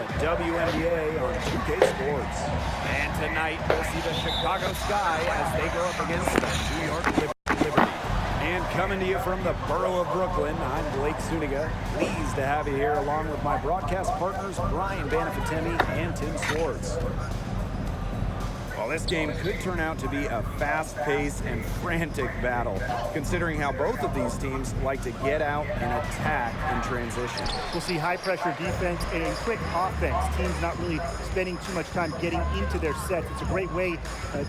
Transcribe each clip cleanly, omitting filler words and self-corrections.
the WNBA on 2K Sports. And tonight we'll see the Chicago Sky as they go up against the New York Liberty. And coming to you from the borough of Brooklyn, I'm Blake Zuniga. Pleased to have you here along with my broadcast partners, Brian Banafitemi and Tim Swartz. Well, this game could turn out to be a fast-paced and frantic battle, considering how both of these teams like to get out and attack in transition. We'll see high-pressure defense and quick offense. Teams not really spending too much time getting into their sets. It's a great way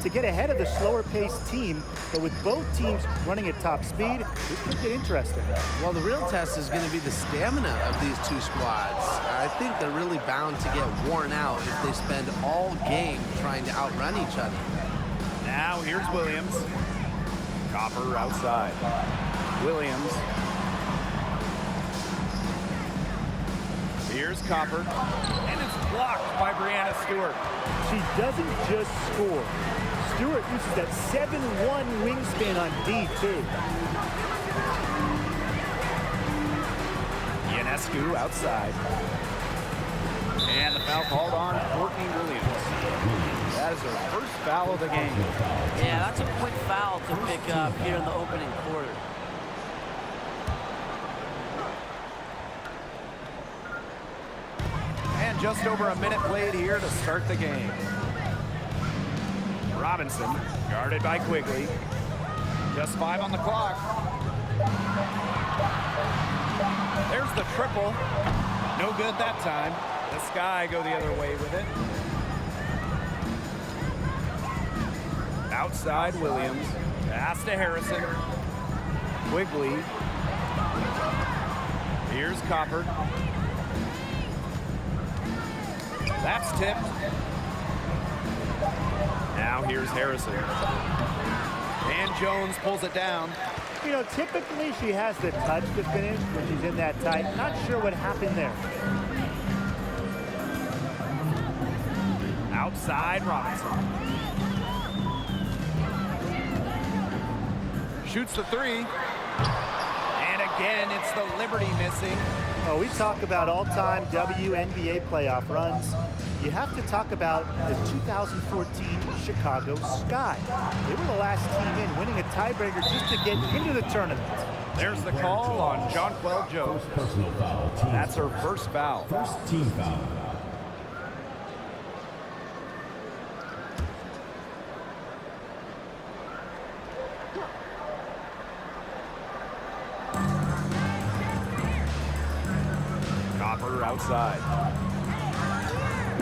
to get ahead of the slower-paced team, but with both teams running at top speed, this could get interesting. Well, the real test is going to be the stamina of these two squads. I think they're really bound to get worn out if they spend all game trying to outrun each other. Now here's Williams. Copper outside. Williams. Here's Copper. And it's blocked by Brianna Stewart. She doesn't just score. Stewart uses that 7'1" wingspan on D, too. Ionescu outside. And the foul called on Courtney Williams. That is her first foul of the game. Yeah, that's a quick foul to pick up here in the opening quarter. And just over a minute played here to start the game. Robinson, guarded by Quigley. Just 5 on the clock. There's the triple. No good that time. The Sky go the other way with it. Outside Williams. Pass to Harrison. Quigley. Here's Copper. That's tipped. Now here's Harrison. And Jones pulls it down. You know, typically she has the touch to finish when she's in that tight. Not sure what happened there. Outside Robinson. Shoots the 3. And again, it's the Liberty missing. Oh, we talk about all-time WNBA playoff runs. You have to talk about the 2014 Chicago Sky. They were the last team in, winning a tiebreaker just to get into the tournament. There's the call on Jonquel Jones. Personal foul. That's her first foul. First team foul. Copper outside.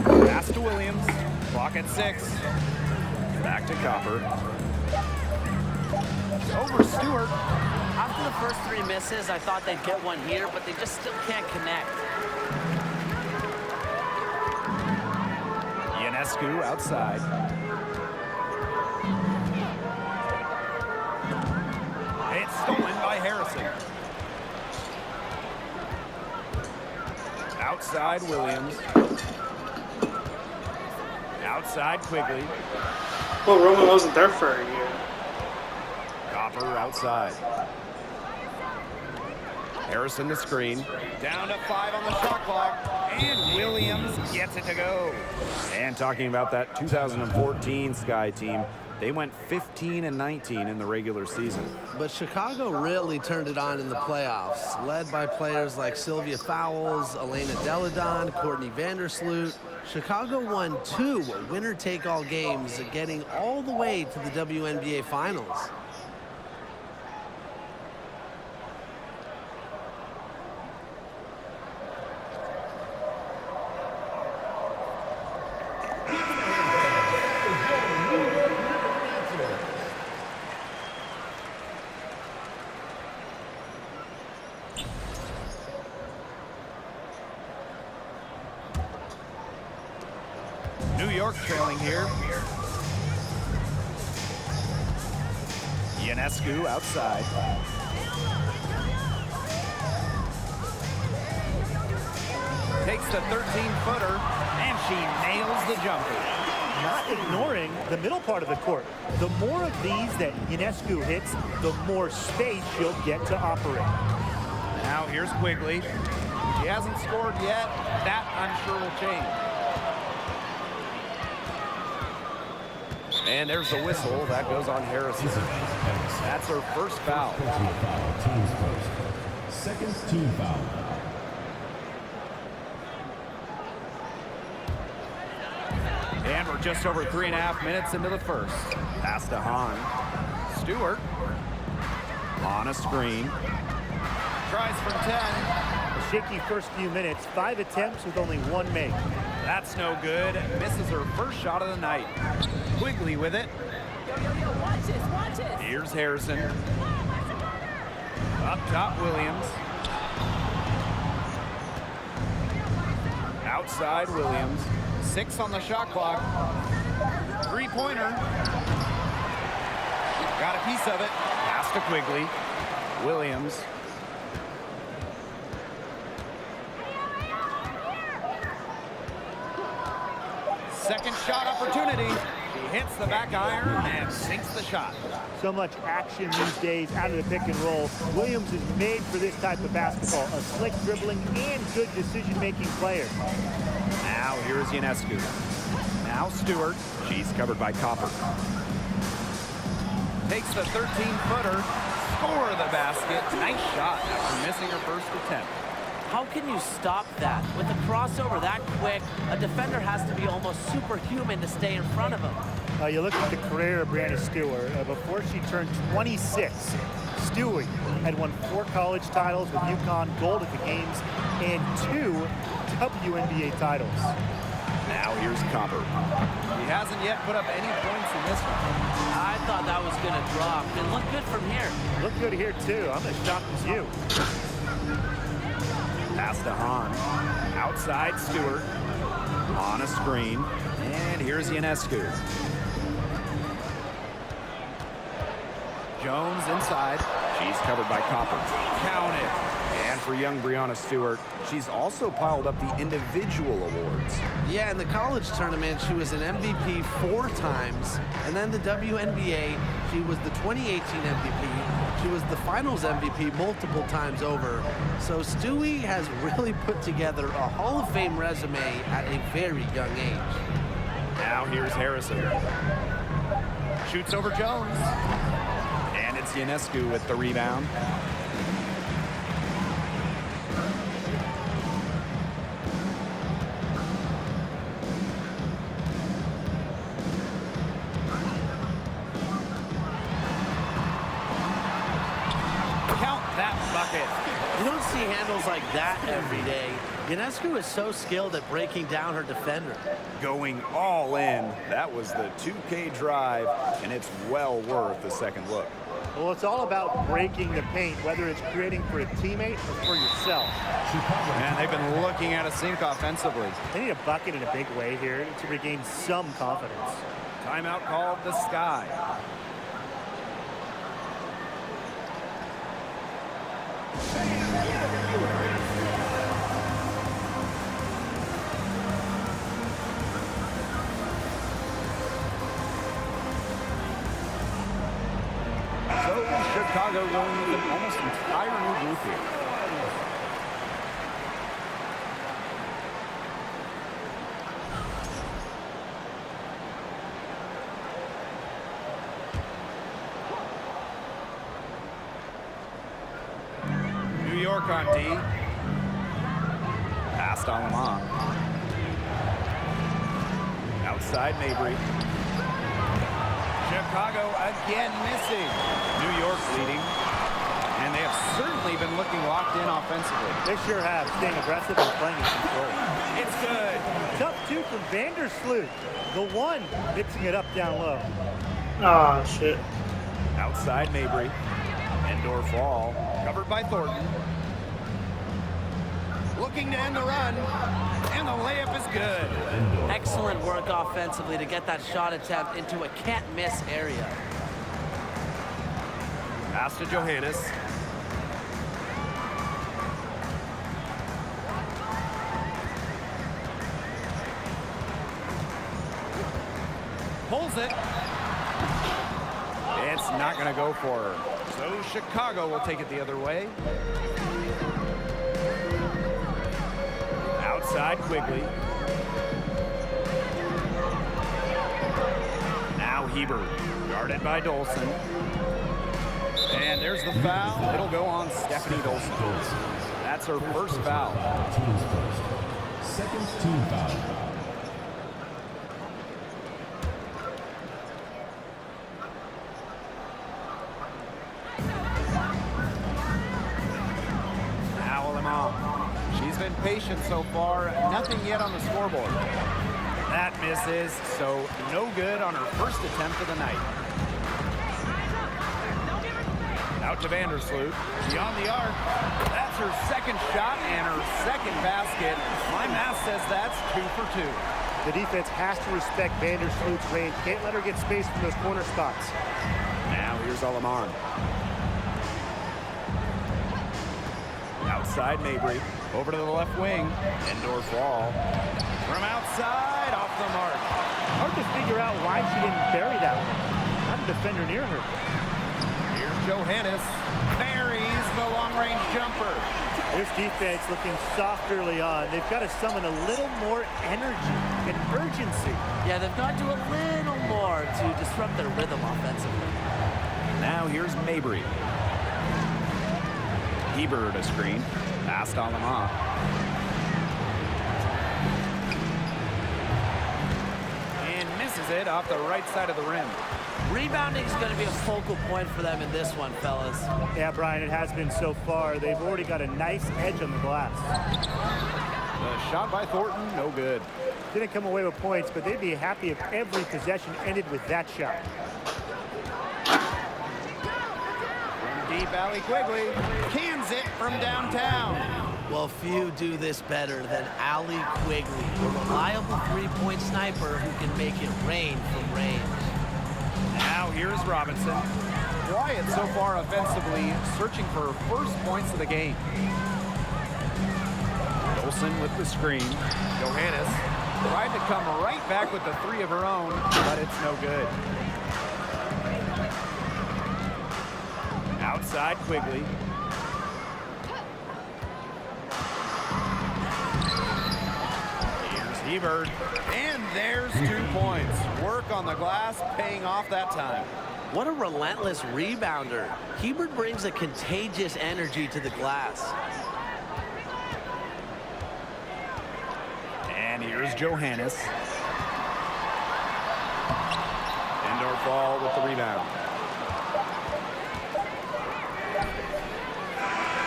Pass to Williams. Clock at 6. Back to Copper. Over Stewart. After the first 3 misses, I thought they'd get one here, but they just still can't connect. Ionescu outside. It's stolen by Harrison. Outside Williams. Outside Quigley. Well, Roman wasn't there for a year. Copper outside. Harrison the screen. Down to 5 on the shot clock. And Williams gets it to go. And talking about that 2014 Sky team, they went 15-19 in the regular season. But Chicago really turned it on in the playoffs, led by players like Sylvia Fowles, Elena Deladon, Courtney Vandersloot. Chicago won 2 winner-take-all games, getting all the way to the WNBA Finals. New York trailing here. Ionescu outside. Takes the 13-footer, and she nails the jumper. Not ignoring the middle part of the court. The more of these that Ionescu hits, the more space she'll get to operate. Now here's Quigley. She hasn't scored yet. That, I'm sure, will change. And there's the whistle. That goes on Harrison. That's her first foul. Team's first. Second team foul. And we're just over 3.5 minutes into the first. Pass to Hahn. Stewart. On a screen. Tries from 10. A shaky first few minutes. 5 attempts with only 1 make. That's no good. Misses her first shot of the night. Quigley with it. Watch this. Here's Harrison. Up top, Williams. Outside, Williams. 6 on the shot clock. 3-pointer. Got a piece of it. Pass to Quigley. Williams. Second shot opportunity. She hits the back iron and sinks the shot. So much action these days out of the pick and roll. Williams is made for this type of basketball. A slick dribbling and good decision-making player. Now here's Ionescu. Now Stewart. She's covered by Copper. Takes the 13-footer. Score the basket. Nice shot after missing her first attempt. How can you stop that? With a crossover that quick, a defender has to be almost superhuman to stay in front of him. You look at the career of Brianna Stewart. Before she turned 26, Stewart had won 4 college titles with UConn, gold at the games, and 2 WNBA titles. Now here's Copper. He hasn't yet put up any points in this one. I thought that was going to drop. It looked good from here. Look good here, too. I'm as shocked as you. Pass to Hahn. Outside Stewart. On a screen. And here's Ionescu. Jones inside. She's covered by Copper. Count it. And for young Brianna Stewart, she's also piled up the individual awards. Yeah, in the college tournament, she was an MVP 4 times. And then the WNBA, she was the 2018 MVP. She was the finals MVP multiple times over. So Stewie has really put together a Hall of Fame resume at a very young age. Now here's Harrison. Shoots over Jones. And it's Ionescu with the rebound. You don't see handles like that every day. Ionescu is so skilled at breaking down her defender. Going all in. That was the 2K drive, and it's well worth the second look. Well, it's all about breaking the paint, whether it's creating for a teammate or for yourself. And they've been looking at a sink offensively. They need a bucket in a big way here to regain some confidence. Timeout called the Sky. So Chicago going with an almost entire new group here. New York on D. Passed on Lamont. Outside Mabry. Chicago again missing. New York leading. And they have certainly been looking locked in offensively. They sure have, staying aggressive and playing in control. It's good. Tough 2 from Vandersloot. The 1 mixing it up down low. Ah, shit. Outside Mabry. Indoor fall. Covered by Thornton. Looking to end the run. And the layup is good. Excellent work offensively to get that shot attempt into a can't-miss area. Pass to Johannes. Pulls it. It's not going to go for her. So Chicago will take it the other way. Outside Quigley. Now Hebert, guarded by Dolson. And there's the foul. It'll go on Stephanie Dolson. That's her first foul. Team's first. Second team foul. She's been patient so far. Nothing yet on the scoreboard. That misses, so no good on her first attempt of the night. Out to Vandersloot. Beyond the arc. That's her second shot and her second basket. My math says that's 2 for 2. The defense has to respect Vandersloot's range. Can't let her get space from those corner spots. Now here's Alaman. Outside Mabry. Over to the left wing. Indoor fall. From outside, off the mark. Hard to figure out why she didn't bury that one. Not a defender near her. Here's Johannes. Buries the long-range jumper. This defense looking soft early on. They've got to summon a little more energy and urgency. Yeah, they've got to do a little more to disrupt their rhythm offensively. Now here's Mabry. Hebert a screen. Past Alama. And misses it off the right side of the rim. Rebounding is going to be a focal point for them in this one, fellas. Yeah, Brian, it has been so far. They've already got a nice edge on the glass. The shot by Thornton, no good. Didn't come away with points, but they'd be happy if every possession ended with that shot. Deep alley Quigley cans it from downtown. Well, few do this better than Allie Quigley, a reliable three-point sniper who can make it rain from range. Now here's Robinson. Quiet so far offensively, searching for her first points of the game. Dolson with the screen. Johannes tried to come right back with the three of her own, but it's no good. Outside Quigley. Here's Hebert. And there's 2 points. Work on the glass, paying off that time. What a relentless rebounder. Hebert brings a contagious energy to the glass. And here's Johannes. Indoor fall with the rebound.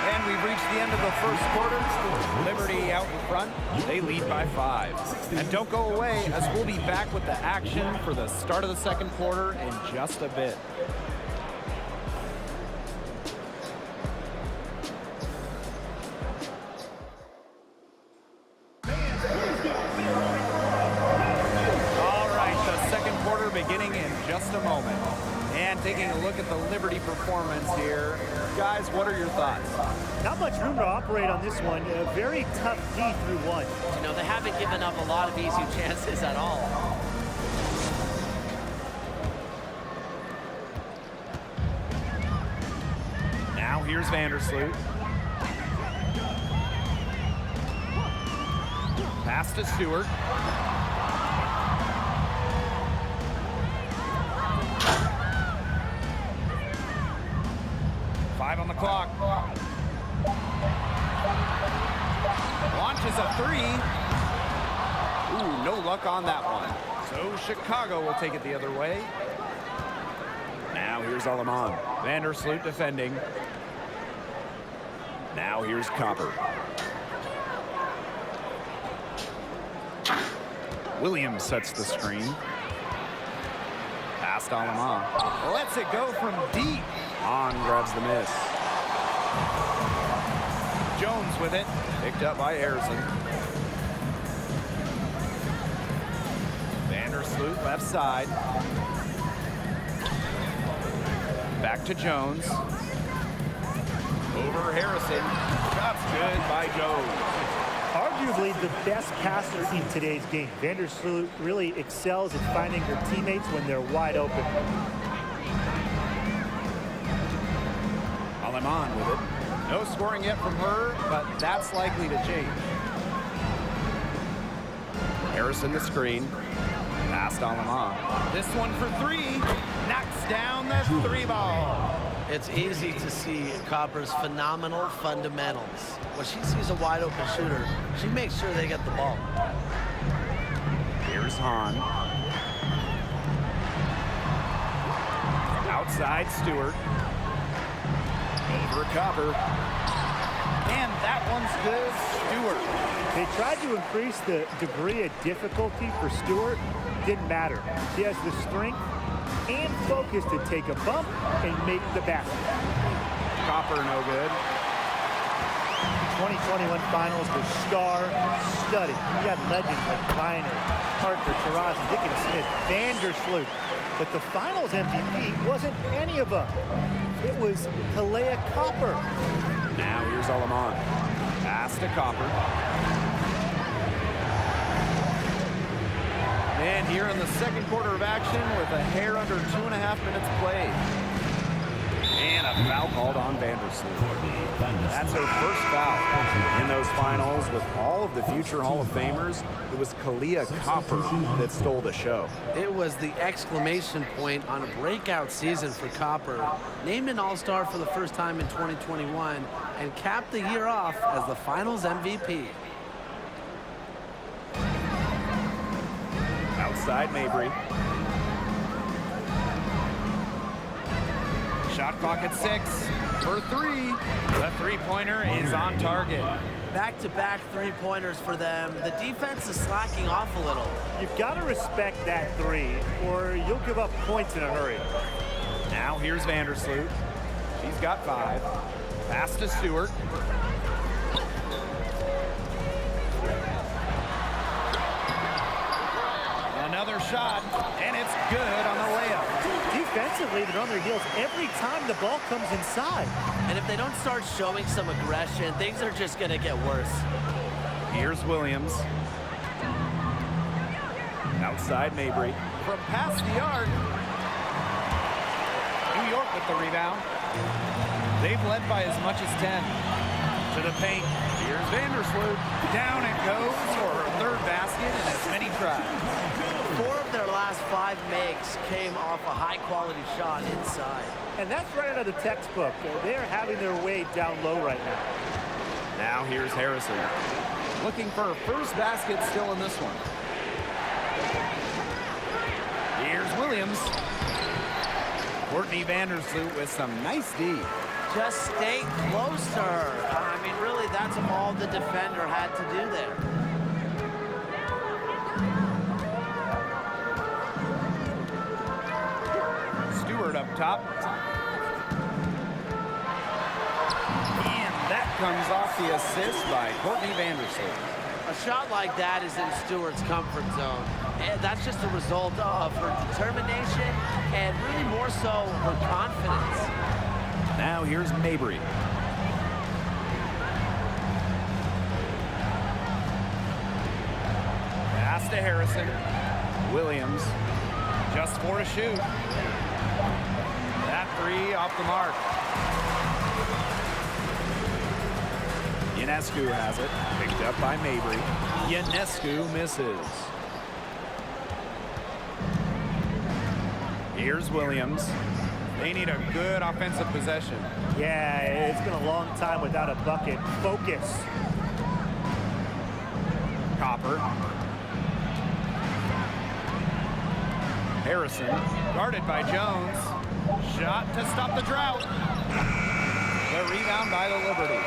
And we've reached the end of the first quarter. Liberty out in front. They lead by 5. And don't go away, as we'll be back with the action for the start of the second quarter in just a bit. All right, the second quarter beginning in just a moment. And taking a look at the Liberty performance here. Guys, what are your thoughts? Not much room to operate on this one. A very tough D through 1. You know, they haven't given up a lot of easy chances at all. Now here's Vandersloot. Pass to Stewart. On the clock. Launches a 3. Ooh, no luck on that one. So Chicago will take it the other way. Now here's Alaman. Vandersloot defending. Now here's Copper. Williams sets the screen. Past Alaman. Lets it go from deep. On grabs the miss. Jones with it. Picked up by Ayerson. Vandersloot left side. Back to Jones. Over Harrison. Shot's good by Jones. Arguably the best passer in today's game. Vandersloot really excels at finding her teammates when they're wide open. Alaman with it. No scoring yet from her, but that's likely to change. Harrison the screen. Pass to Lamont. This one for three. Knocks down the three ball. It's easy to see Copper's phenomenal fundamentals. When she sees a wide open shooter, she makes sure they get the ball. Here's Hahn. Outside Stewart. Over Copper. And that one's good. Stewart. They tried to increase the degree of difficulty for Stewart. Didn't matter. She has the strength and focus to take a bump and make the basket. Copper no good. 2021 finals were star-studded. You got legends like Reiner, Parker, Taraz, Dickens Smith, Vandersloot. But the finals MVP wasn't any of them. It was Kalea Copper. Now here's Alamont. Pass to Copper. And here in the second quarter of action with a hair under 2.5 minutes played. And a foul called on Vandersloot. That's her first foul in those finals with all of the future Hall of Famers. It was Kalea Copper that stole the show. It was the exclamation point on a breakout season for Copper. Named an All-Star for the first time in 2021 and capped the year off as the finals MVP. Outside Mabry. Shot clock at 6 for 3. The three-pointer is on target. Back-to-back three-pointers for them. The defense is slacking off a little. You've got to respect that three, or you'll give up points in a hurry. Now here's Vandersloot. She's got 5. Pass to Stewart. Another shot, and it's good on the layup. Defensively, they're on their heels every time the ball comes inside. And if they don't start showing some aggression, things are just going to get worse. Here's Williams. Outside Mabry. From past the arc. New York with the rebound. They've led by as much as 10. To the paint. Here's Vandersloot. Down it goes for her third basket in as many tries. 4 of their last 5 makes came off a high-quality shot inside. And that's right out of the textbook. They're having their way down low right now. Now here's Harrison. Looking for her first basket still in this one. Here's Williams. Courtney Vandersloot with some nice D. Just stay close to her. I mean, really, that's all the defender had to do there. Stewart up top. And that comes off the assist by Courtney Vandersloot. A shot like that is in Stewart's comfort zone. And that's just a result of her determination and really more so her confidence. Now here's Mabry. Pass to Harrison. Williams just for a shoot. That 3 off the mark. Ionescu has it. Picked up by Mabry. Ionescu misses. Here's Williams. They need a good offensive possession. Yeah, it's been a long time without a bucket. Focus. Copper. Harrison, guarded by Jones. Shot to stop the drought. The rebound by the Liberty.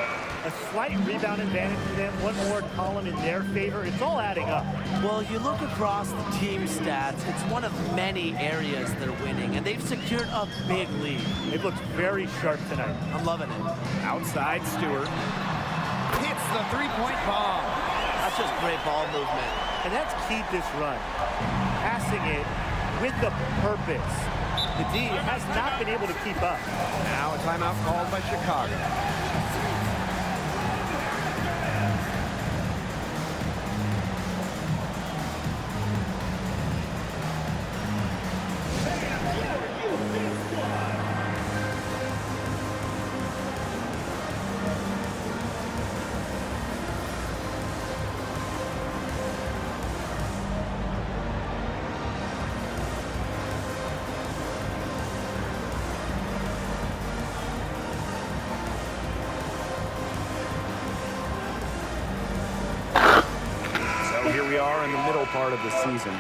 A slight rebound advantage for them. One more column in their favor. It's all adding up. Well, you look across the team stats, it's one of many areas they're winning, and they've secured a big lead. It looks very sharp tonight. I'm loving it. Outside Stewart. Hits the three-point bomb. That's just great ball movement. And that's key this run. Passing it with the purpose. The D has not been able to keep up. Now a timeout called by Chicago. here we are in the middle part of the season.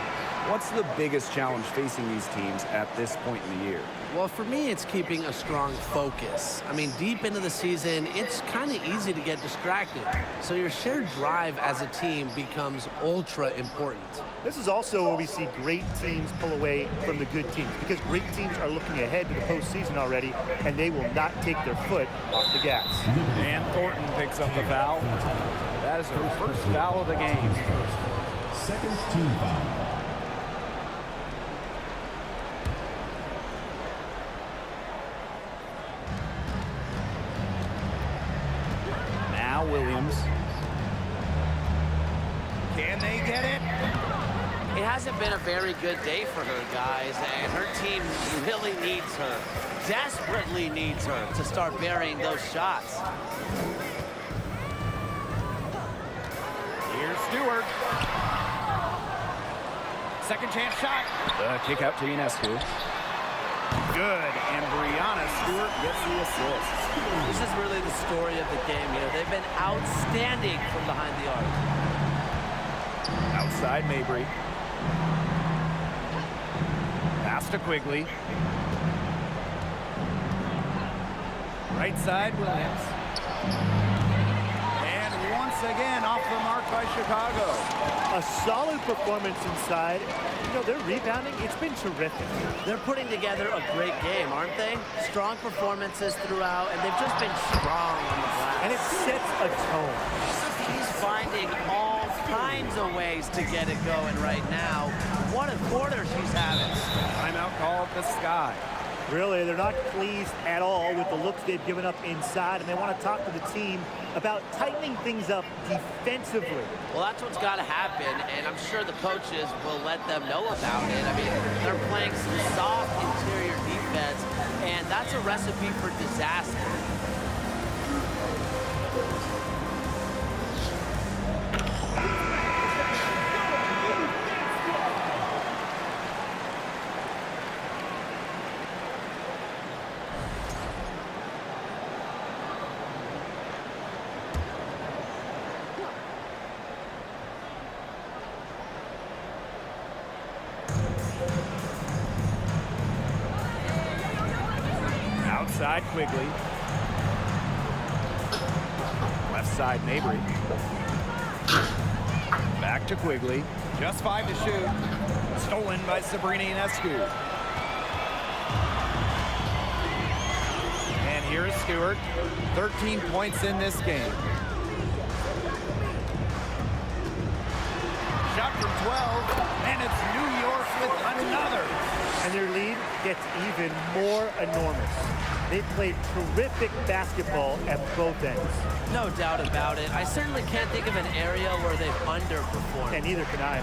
What's the biggest challenge facing these teams at this point in the year? Well, for me, it's keeping a strong focus. I mean, deep into the season, it's kind of easy to get distracted. So your shared drive as a team becomes ultra important. This is also where we see great teams pull away from the good teams, because great teams are looking ahead to the postseason already, and they will not take their foot off the gas. And Thornton picks up the foul. That is her first foul of the game. Second team foul. Now Williams. Can they get it? It hasn't been a very good day for her, guys, and her team really needs her, desperately needs her to start burying those shots. Here's Stewart. Second chance shot. The kick out to Ionescu. Good, and Brianna Stewart gets the assist. This is really the story of the game here. They've been outstanding from behind the arc. Outside Mabry. Pass to Quigley. Right side Williams. And once again off the mark by Chicago. A solid performance inside. You know, their rebounding, it's been terrific. They're putting together a great game, aren't they? Strong performances throughout, and they've just been strong on the glass. And it sets a tone. She's finding all kinds of ways to get it going right now. What a quarter she's having. Timeout called the Sky. Really, they're not pleased at all with the looks they've given up inside, and they want to talk to the team about tightening things up defensively. Well, that's what's got to happen, and I'm sure the coaches will let them know about it. I mean, they're playing some soft interior defense, and that's a recipe for disaster. Outside Quigley. Left side Mabry. Back to Quigley. Just 5 to shoot. Stolen by Sabrina Ionescu. And here is Stewart. 13 points in this game. Shot from 12, and it's New York with another. And their lead gets even more enormous. They've played terrific basketball at both ends. No doubt about it. I certainly can't think of an area where they've underperformed. And neither can I.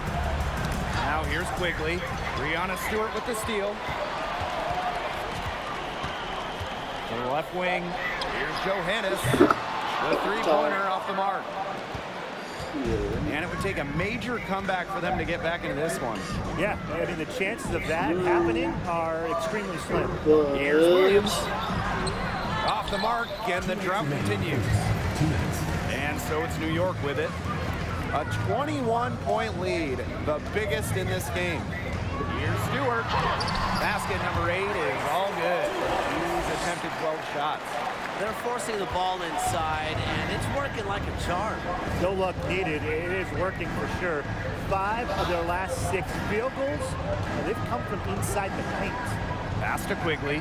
Now here's Quigley. Brianna Stewart with the steal. To the left wing. Here's Johannes. The three-pointer off the mark. And it would take a major comeback for them to get back into this one. Yeah, I mean, the chances of that happening are extremely slim. Here's Williams. Off the mark, and the drought continues. And so it's New York with it. A 21-point lead, the biggest in this game. Here's Stewart. Basket number 8 is all good. He's attempted 12 shots. They're forcing the ball inside, and it's working like a charm. No luck needed. It is working for sure. 5 of their last 6 field goals, they've come from inside the paint. Pass to Quigley.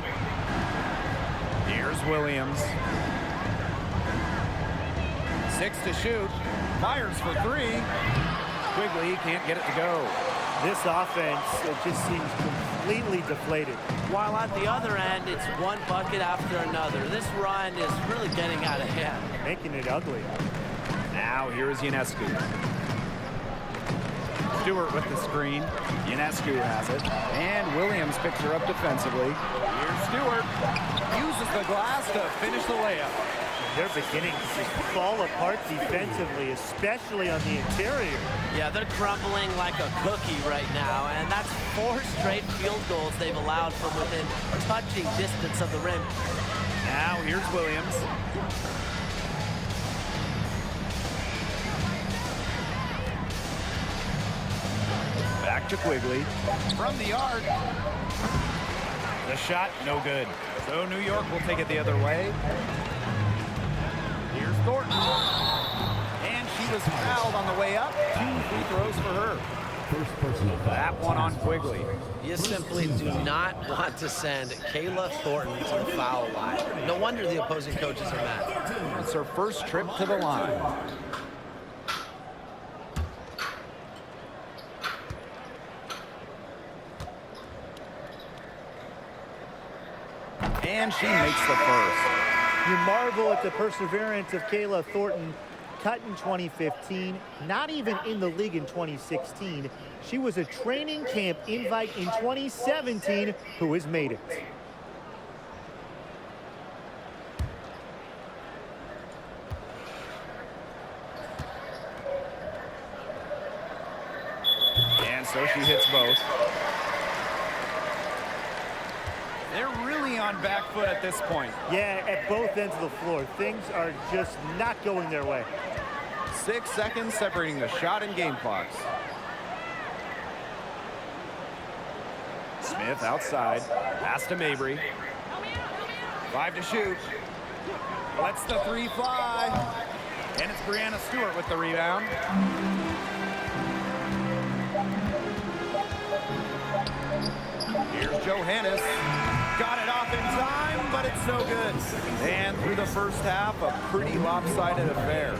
Here's Williams. 6 to shoot. Fires for 3. Quigley can't get it to go. This offense, it just seems completely deflated. While at the other end, it's one bucket after another. This run is really getting out of hand. Making it ugly. Now here is Ionescu. Stewart with the screen. Ionescu has it. And Williams picks her up defensively. Here's Stewart. Uses the glass to finish the layup. They're beginning to just fall apart defensively, especially on the interior. Yeah, they're crumbling like a cookie right now, and that's 4 straight field goals they've allowed from within touching distance of the rim. Now here's Williams. back to Quigley. From the arc. The shot, no good. So New York will take it the other way. Here's Thornton. And she was fouled on the way up. 2 free throws for her. First personal foul. That one on Quigley. You simply do not want to send Kayla Thornton to the foul line. No wonder the opposing coaches are mad. It's her first trip to the line. And she makes the first. You marvel at the perseverance of Kayla Thornton. Cut in 2015, not even in the league in 2016. She was a training camp invite in 2017 who has made it. And so she hits both. They're really on back foot at this point. Yeah, at both ends of the floor. Things are just not going their way. 6 seconds separating the shot and game clocks. Smith outside. Pass to Mabry. 5 to shoot. Lets the 3 fly. And it's Brianna Stewart with the rebound. Here's Johannes. Got it off in time, but it's no good. And through the first half, a pretty lopsided affair.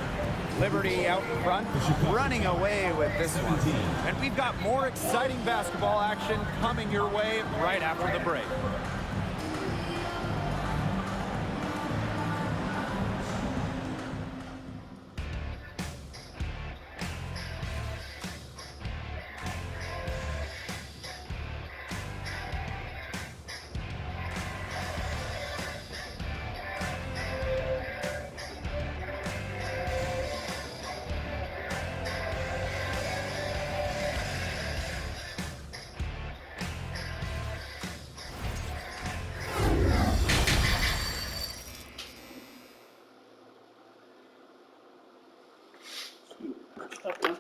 Liberty out in front, running away with this one. And we've got more exciting basketball action coming your way right after the break. Up, man.